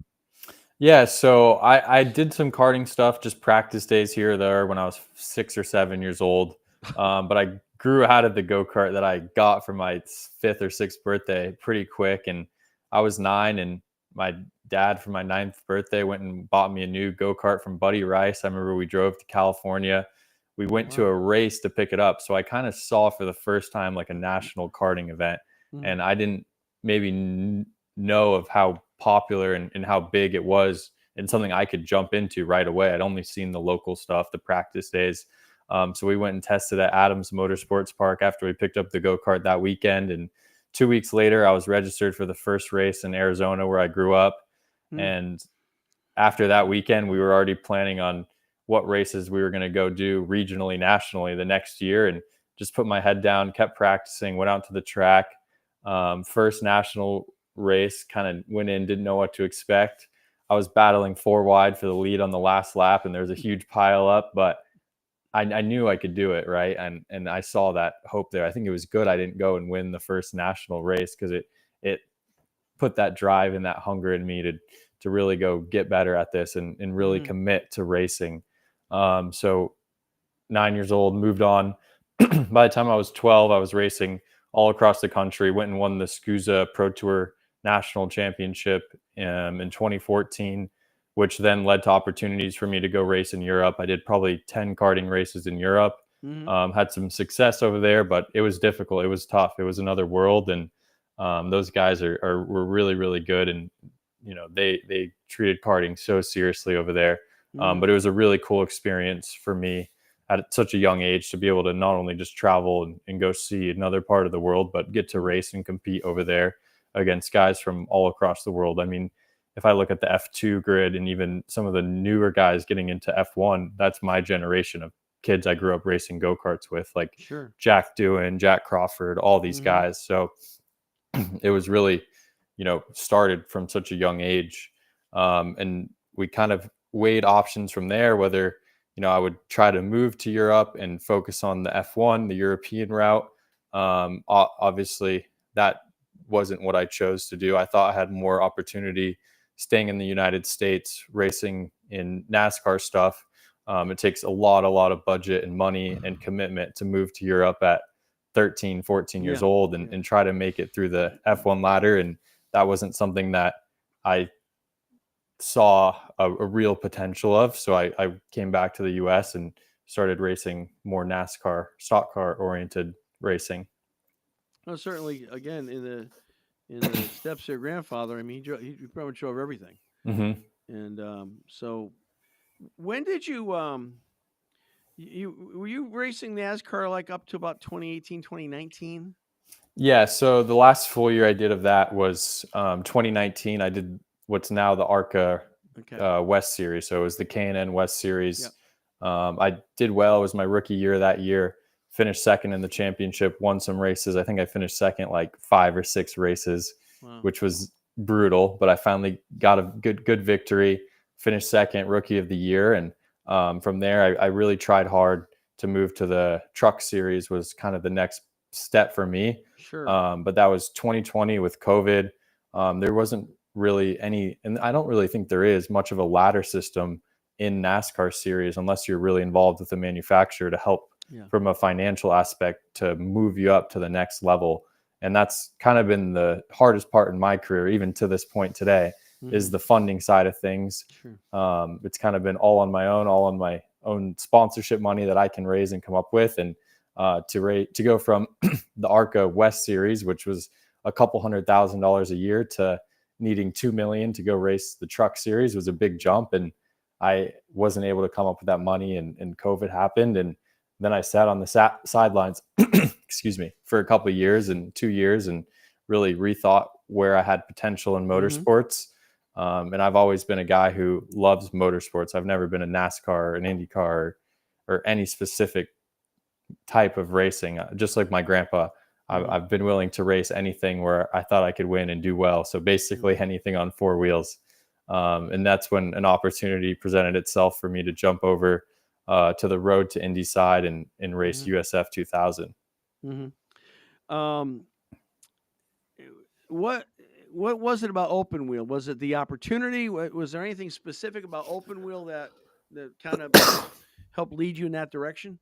Yeah, so I did some karting stuff, just practice days here or there when I was 6 or 7 years old. But I grew out of the go-kart that I got for my 5th or 6th birthday pretty quick. And I was 9, and my dad for my 9th birthday went and bought me a new go-kart from Buddy Rice. I remember we drove to California. We went to a race to pick it up. So I kind of saw for the first time like a national karting event. And I didn't maybe know of how popular and how big it was and something I could jump into right away. I'd only seen the local stuff, the practice days. So we went and tested at Adams Motorsports Park after we picked up the go-kart that weekend. And 2 weeks later, I was registered for the first race in Arizona where I grew up. And after that weekend, we were already planning on what races we were going to go do regionally, nationally the next year, and just put my head down, kept practicing, went out to the track. First national race, kind of went in, didn't know what to expect. I was battling 4 wide for the lead on the last lap, and there was a huge pile up, but I knew I could do it, right? And I saw that hope there. I think it was good I didn't go and win the first national race because it put that drive and that hunger in me to really go get better at this and really commit to racing. So 9 years old, moved on. By the time I was 12, I was racing all across the country, went and won the SCUSA Pro Tour National Championship in 2014, which then led to opportunities for me to go race in Europe. I did probably 10 karting races in Europe, had some success over there, but it was difficult. It was tough. It was another world. And those guys were really, really good. And, they treated karting so seriously over there. But it was a really cool experience for me at such a young age to be able to not only just travel and go see another part of the world, but get to race and compete over there against guys from all across the world. I mean, if I look at the F2 grid and even some of the newer guys getting into F1, that's my generation of kids I grew up racing go-karts with, like Jack Doohan, Jack Crawford, all these guys. So it was really, started from such a young age. And we kind of weighed options from there, whether, I would try to move to Europe and focus on the F1, the European route. Obviously, that wasn't what I chose to do. I thought I had more opportunity staying in the United States, racing in NASCAR stuff, it takes a lot of budget and money and commitment to move to Europe at 13, 14 years old and try to make it through the F1 ladder. And that wasn't something that I saw a real potential of. So I came back to the US and started racing more NASCAR, stock car oriented racing. Well, certainly, again, in the steps of your grandfather, I mean, he pretty much drove everything. Mm-hmm. And so when did you were you racing NASCAR like up to about 2018, 2019? Yeah. So the last full year I did of that was 2019. I did what's now the ARCA West Series. So it was the K&N West Series. Yep. I did well. It was my rookie year that year. Finished second in the championship, won some races. I think I finished second like 5 or 6 races, which was brutal. But I finally got a good victory, finished second, rookie of the year. And from there, I really tried hard to move to the truck series was kind of the next step for me. Sure. But that was 2020 with COVID. There wasn't really any, and I don't really think there is much of a ladder system in NASCAR series unless you're really involved with the manufacturer to help from a financial aspect to move you up to the next level. And that's kind of been the hardest part in my career, even to this point today, is the funding side of things. Sure. It's kind of been all on my own sponsorship money that I can raise and come up with. And to go from the ARCA West Series, which was a couple $100,000 a year, to needing $2 million to go race the truck series was a big jump. And I wasn't able to come up with that money, and COVID happened. And then I sat on the sidelines, excuse me, for a couple of years and 2 years and really rethought where I had potential in motorsports. And I've always been a guy who loves motorsports. I've never been a NASCAR, an IndyCar, or any specific type of racing. Just like my grandpa, I've been willing to race anything where I thought I could win and do well. So basically anything on 4 wheels. And that's when an opportunity presented itself for me to jump over to the road to Indy side and race USF 2000. What was it about open wheel? Was it the opportunity? Was there anything specific about open wheel that kind of helped lead you in that direction?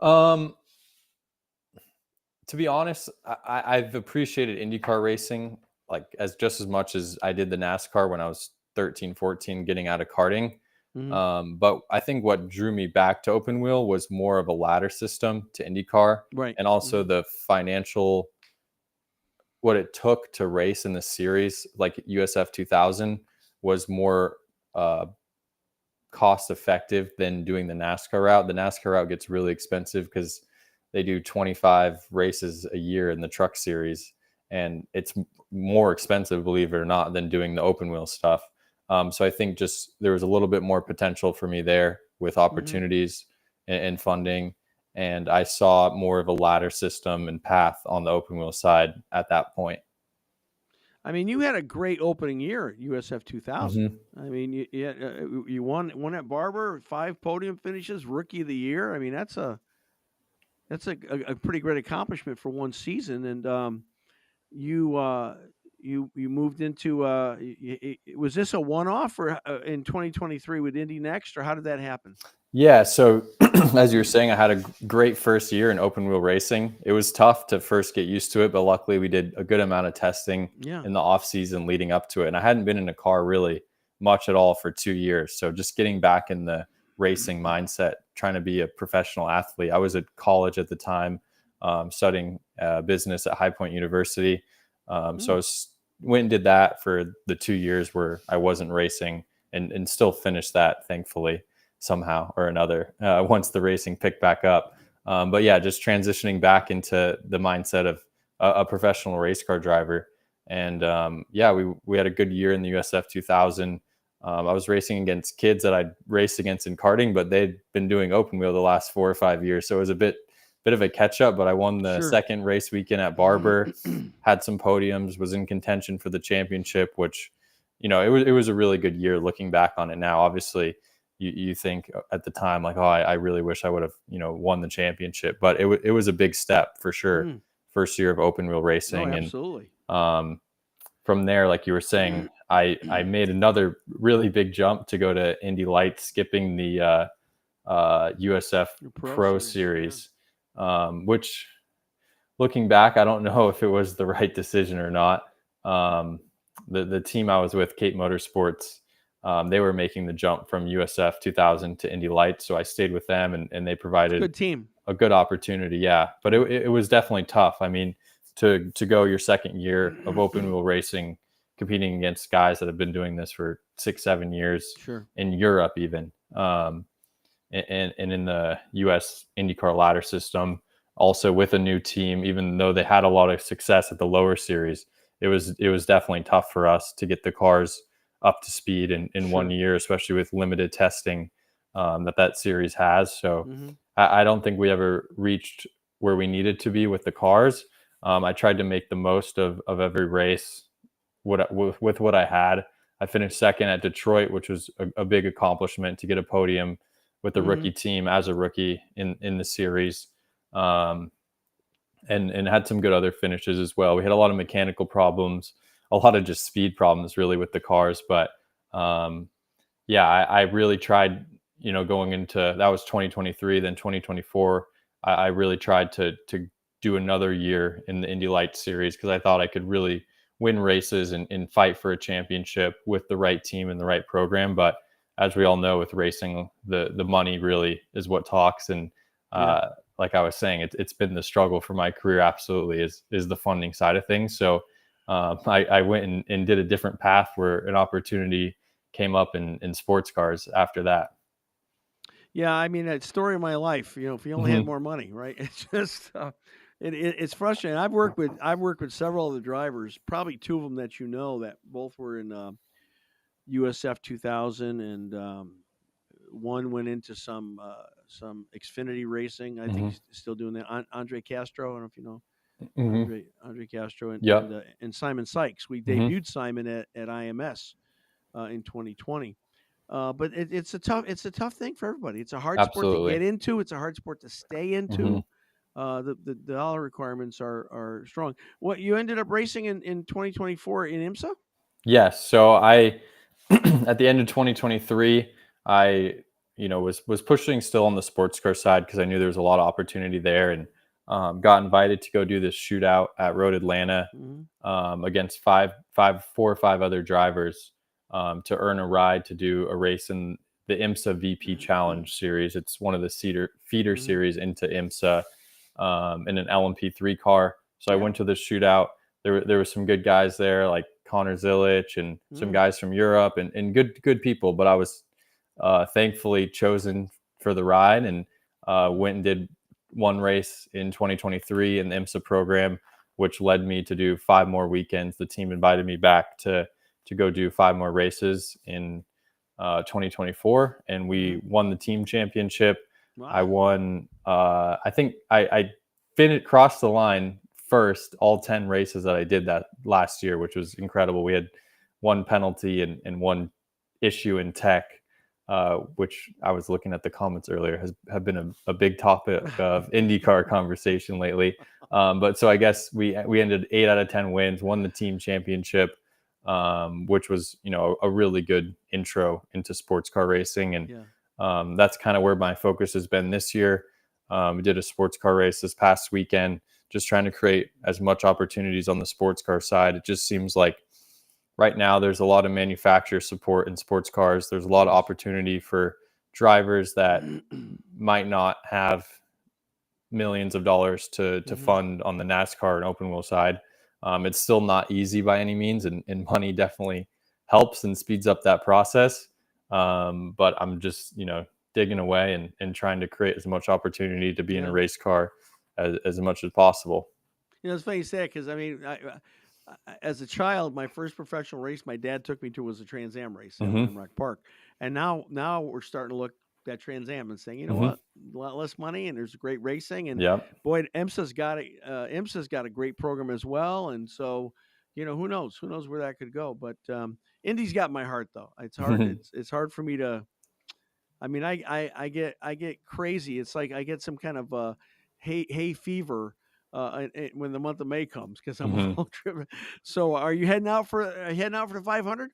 To be honest, I've appreciated IndyCar racing like just as much as I did the NASCAR when I was 13, 14, getting out of karting. But I think what drew me back to open wheel was more of a ladder system to IndyCar, right? And also the financial, what it took to race in the series, like USF 2000, was more cost effective than doing the NASCAR route. The NASCAR route gets really expensive because they do 25 races a year in the truck series, and it's more expensive, believe it or not, than doing the open wheel stuff. So I think just there was a little bit more potential for me there with opportunities and funding. And I saw more of a ladder system and path on the open wheel side at that point. I mean, you had a great opening year at USF 2000. I mean, you won at Barber, 5 podium finishes, rookie of the year. I mean, that's a pretty great accomplishment for one season. And you moved into was this a one-off or in 2023 with Indy Next, or how did that happen? Yeah, so as you were saying, I had a great first year in open wheel racing. It was tough to first get used to it, but luckily we did a good amount of testing in the off season leading up to it. And I hadn't been in a car really much at all for 2 years. So just getting back in the racing mindset, trying to be a professional athlete. I was at college at the time, studying business at High Point University. So I went and did that for the 2 years where I wasn't racing, and still finished that, thankfully, somehow or another, once the racing picked back up. But yeah, just transitioning back into the mindset of a professional race car driver. And yeah, we had a good year in the USF 2000. I was racing against kids that I'd raced against in karting, but they'd been doing open wheel the last 4 or 5 years. So it was a bit of a catch up, but I won the second race weekend at Barber, had some podiums, was in contention for the championship, which, you know, it was a really good year looking back on it now. Obviously you think at the time, like, oh, I really wish I would have, you know, won the championship, but it was a big step for sure. First year of open wheel racing. Oh, absolutely. And from there, like you were saying, I made another really big jump to go to Indy Lights, skipping the USF Pro Series, which, looking back, I don't know if it was the right decision or not. The team I was with, Cape Motorsports, they were making the jump from USF 2000 to Indy Lights, so I stayed with them, and they provided good team, a good opportunity. Yeah, but it was definitely tough. I mean, to go your second year of open wheel racing, competing against guys that have been doing this for 6-7 years, sure, in Europe even, and in the US IndyCar ladder system, also with a new team, even though they had a lot of success at the lower series, it was definitely tough for us to get the cars up to speed in sure, 1 year, especially with limited testing that series has. So I don't think we ever reached where we needed to be with the cars. I tried to make the most of every race with what I had. I finished second at Detroit, which was a big accomplishment to get a podium with the rookie team as a rookie in the series, and had some good other finishes as well. We had a lot of mechanical problems, a lot of just speed problems really with the cars, but yeah, I really tried, going into, that was 2023, then 2024, I really tried to do another year in the Indy Lights series, because I thought I could really win races and fight for a championship with the right team and the right program. But as we all know, with racing, the money really is what talks. And like I was saying, it's been the struggle for my career. Absolutely is the funding side of things. So I went and did a different path, where an opportunity came up in sports cars after that. Yeah, I mean, it's story of my life. If you only had more money, right? It's just it's frustrating. I've worked with several of the drivers, probably two of them that that both were in USF 2000, and one went into some Xfinity racing. I think he's still doing that. Andre Castro, I don't know if you know Andre Castro, and Simon Sykes. We debuted Simon at IMS in 2020. But it's a tough thing for everybody. It's a hard sport to get into. It's a hard sport to stay into. The dollar requirements are strong. What, you ended up racing in 2024 in IMSA? Yes. So I at the end of 2023, I was pushing still on the sports car side, because I knew there was a lot of opportunity there, and got invited to go do this shootout at Road Atlanta against four or five other drivers, to earn a ride to do a race in the IMSA VP Challenge series. It's one of the feeder series into IMSA, in an LMP3 car. So I went to the shootout. There were some good guys there, like Connor Zilich and some guys from Europe, and good people. But I was thankfully chosen for the ride, and went and did one race in 2023 in the IMSA program, which led me to do 5 more weekends. The team invited me back to go do 5 more races in 2024, and we won the team championship. Wow. I won. I think I crossed the line first all 10 races that I did that last year, which was incredible. We had one penalty and one issue in tech, which I was looking at the comments earlier, have been a big topic of IndyCar conversation lately. But so I guess we ended 8 out of 10 wins, won the team championship, which was a really good intro into sports car racing, and that's kind of where my focus has been this year. We did a sports car race this past weekend, just trying to create as much opportunities on the sports car side. It just seems like right now there's a lot of manufacturer support in sports cars. There's a lot of opportunity for drivers that might not have millions of dollars to fund on the NASCAR and open wheel side. It's still not easy by any means, and money definitely helps and speeds up that process. But I'm just, digging away and trying to create as much opportunity to be in a race car as much as possible. It's funny you say it, because I mean, I, as a child, my first professional race my dad took me to was a Trans Am race at Rock Park, and now we're starting to look at Trans Am and saying, what, a lot less money, and there's great racing, and boy, IMSA's got a great program as well, and so who knows where that could go, but Indy's got my heart, though. It's hard. It's hard for me to. I mean, I get crazy. It's like I get some kind of hay fever when the month of May comes because I'm Mhm. on trip. So, are you heading out for the 500?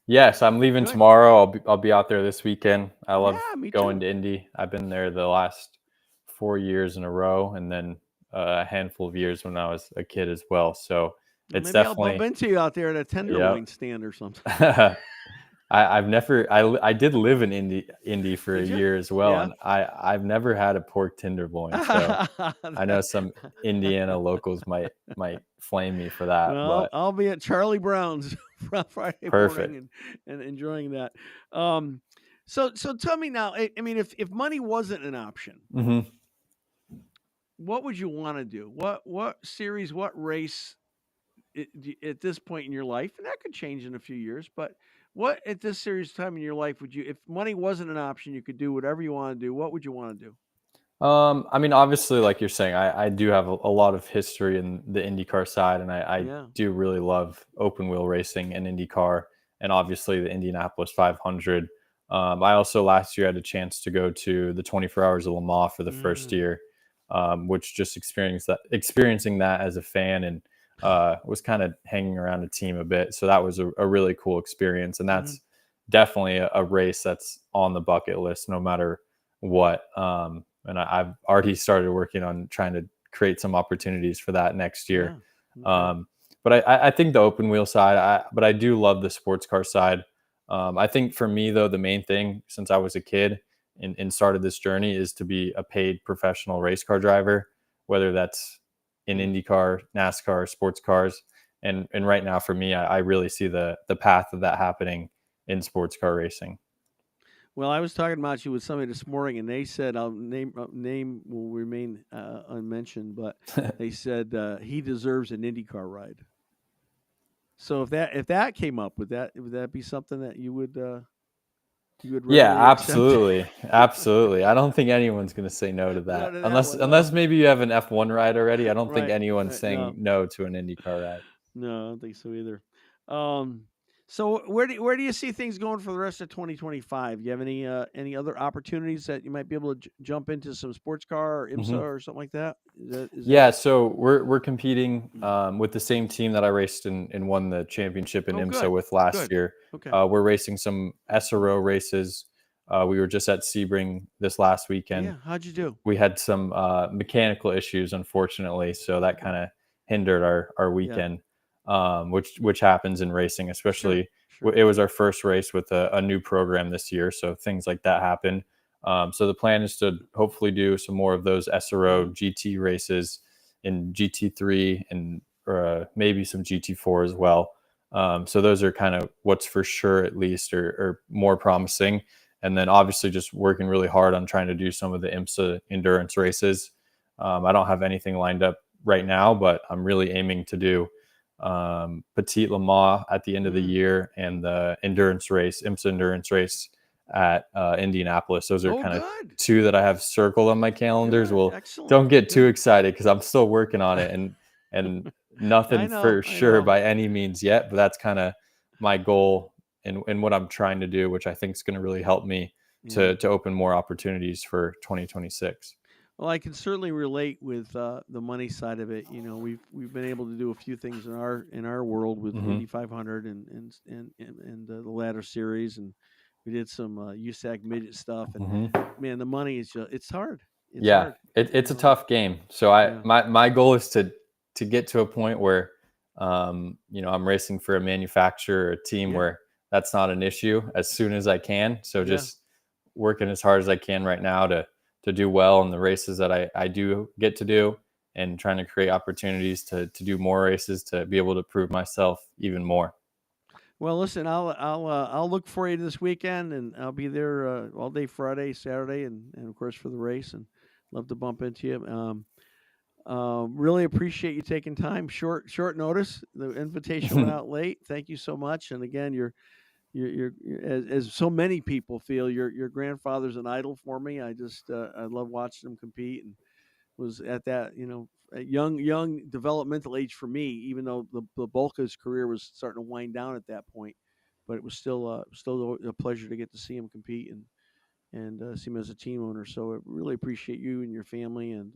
Yes, I'm leaving Good. tomorrow. I'll be out there this weekend. I love Yeah, me going too. to Indy. I've been there the last 4 years in a row, and then a handful of years when I was a kid as well. So Well, it's maybe I'll bump definitely, into you out there at a yep. tenderloin stand or something. I've never I did live in Indy for a Did you? year as well, Yeah. and I've never had a pork tenderloin. So I know some Indiana locals might flame me for that, Well, but I'll be at Charlie Brown's Friday morning perfect. and enjoying that. Um, so tell me now. I mean, if money wasn't an option, Hmm. what would you want to do? What series, what race at this point in your life, and that could change in a few years, but what at this serious time in your life would you, if money wasn't an option, you could do whatever you want to do, what would you want to do? I mean, obviously, like you're saying, I do have a lot of history in the IndyCar side, and I Yeah. do really love open wheel racing and IndyCar, and obviously the Indianapolis 500. I also last year had a chance to go to the 24 Hours of Le Mans for the first Mm. year, which just experiencing that as a fan, and was kind of hanging around a team a bit. So that was a really cool experience, and Mhm. that's definitely a race that's on the bucket list, no matter what. And I've already started working on trying to create some opportunities for that next year. Yeah. Okay. Um, but I think the open wheel side, but I do love the sports car side. I think for me though, the main thing since I was a kid and started this journey is to be a paid professional race car driver, whether that's in Mm. IndyCar, NASCAR, sports cars. And right now for me, I really see the path of that happening in sports car racing. Well, I was talking about you with somebody this morning, and they said, "I'll name will remain unmentioned," but they said he deserves an IndyCar ride. So if that came up, would that be something that you would Yeah, readily accept? absolutely. Absolutely. I don't think anyone's gonna say no to No that. to that Unless one. No. unless maybe you have an F1 ride already. I don't think Right. anyone's Right. saying No. no to an IndyCar ride. No, I don't think so either. Um, so where do you see things going for the rest of 2025? You have any other opportunities that you might be able to jump into some sports car or IMSA Mhm. or something like that? Is that Yeah, so we're competing with the same team that I raced and won the championship in Oh, IMSA good. with last Good. year. Okay. We're racing some SRO races. We were just at Sebring this last weekend. Yeah. How'd you do? We had some mechanical issues, unfortunately, so that kind of hindered our Yeah. weekend, which happens in racing, Sure. especially Sure. it was our first race with a new program this year, so things like that happen. So the plan is to hopefully do some more of those SRO Mhm. GT races in GT3 and maybe some GT4 as well. So those are kind of what's for sure, at least, or more promising. And then obviously just working really hard on trying to do some of the IMSA endurance races. I don't have anything lined up right now, but I'm really aiming to do Petit Le Mans at the end of the Mm. year and the endurance race, IMSA endurance race at Indianapolis. Those are Oh, kind of good. two that I have circled on my calendars. Good. Well, Excellent. don't get too Good. excited because I'm still working on it and I nothing know. for I sure know. by any means yet. But that's kind of my goal and what I'm trying to do, which I think is going to really help me Yeah. to open more opportunities for 2026. Well, I can certainly relate with the money side of it. We've been able to do a few things in our world with Hmm. Indy 500 and the ladder series, and we did some USAC midget stuff. And Hmm. man, the money is just it's hard. It's Yeah, hard. it's a tough game. So Yeah. my goal is to get to a point where I'm racing for a manufacturer or a team Yeah. where that's not an issue as soon as I can. So Yeah. just working as hard as I can right now to do well in the races that I do get to do, and trying to create opportunities to do more races to be able to prove myself even more. Well, listen, I'll look for you this weekend, and I'll be there all day Friday, Saturday, and of course for the race, and love to bump into you. Really appreciate you taking time. Short notice. The invitation went out late. Thank you so much. And again, as so many people feel, your grandfather's an idol for me. I love watching him compete, and was at that at young developmental age for me. Even though the bulk of his career was starting to wind down at that point, but it was still a pleasure to get to see him compete and see him as a team owner. So I really appreciate you and your family and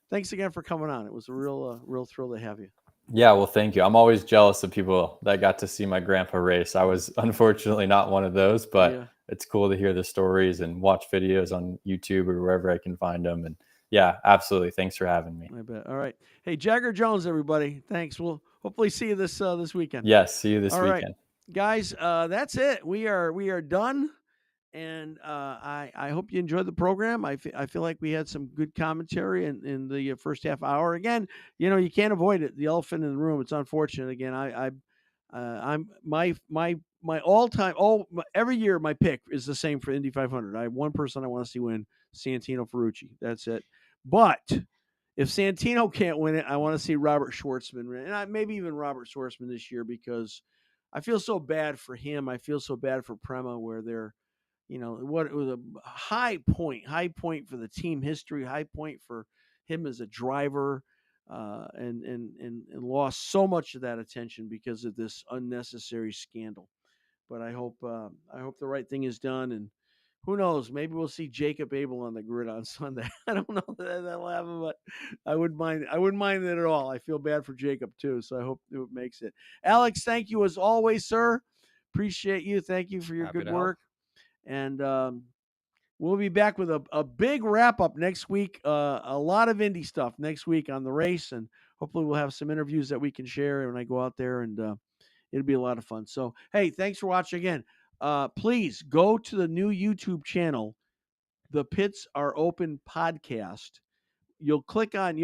thanks again for coming on. It was a real thrill to have you. Yeah, well, thank you. I'm always jealous of people that got to see my grandpa race. I was unfortunately not one of those, but it's cool to hear the stories and watch videos on YouTube or wherever I can find them. And yeah, absolutely. Thanks for having me. I bet. All right. Hey, Jagger Jones, everybody. Thanks. We'll hopefully see you this weekend. Yes, see you this All weekend. right. Guys, that's it. We are done. And I hope you enjoyed the program. I feel like we had some good commentary in the first half hour. Again, you can't avoid it. The elephant in the room. It's unfortunate. Again, I'm my all-time every year my pick is the same for Indy 500. I have one person I want to see win, Santino Ferrucci. That's it. But if Santino can't win it, I want to see Robert Schwartzman win, and maybe even Robert Schwartzman this year, because I feel so bad for him. I feel so bad for Prema, where they're, what it was a high point for the team history, high point for him as a driver, and lost so much of that attention because of this unnecessary scandal. But I hope the right thing is done, and who knows, maybe we'll see Jacob Abel on the grid on Sunday. I don't know that that'll happen, but I wouldn't mind it at all. I feel bad for Jacob too, so I hope it makes it. Alex, thank you as always, sir. Appreciate you. Thank you for your good work. And we'll be back with a big wrap up next week. A lot of Indy stuff next week on the race, and hopefully we'll have some interviews that we can share when I go out there, and it'll be a lot of fun. So, hey, thanks for watching again. Please go to the new YouTube channel, The Pits Are Open Podcast. You'll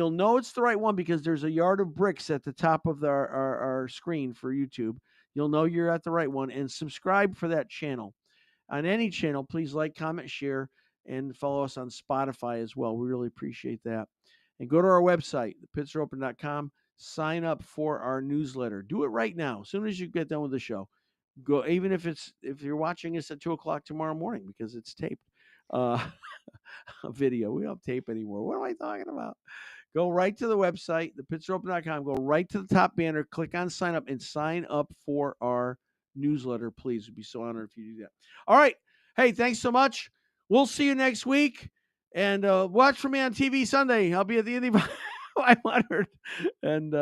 know it's the right one because there's a yard of bricks at the top of our screen for YouTube. You'll know you're at the right one, and subscribe for that channel. On any channel, please like, comment, share, and follow us on Spotify as well. We really appreciate that. And go to our website, thepitsareopen.com. Sign up for our newsletter. Do it right now, as soon as you get done with the show. Go, even if you're watching us at 2:00 tomorrow morning, because it's taped. A video. We don't tape anymore. What am I talking about? Go right to the website, thepitsareopen.com. Go right to the top banner, click on sign up, and sign up for our newsletter, please. We'd be so honored if you do that. All right. Hey, thanks so much. We'll see you next week. And watch for me on TV Sunday. I'll be at the Indy 500. And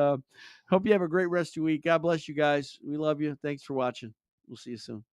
hope you have a great rest of your week. God bless you guys. We love you. Thanks for watching. We'll see you soon.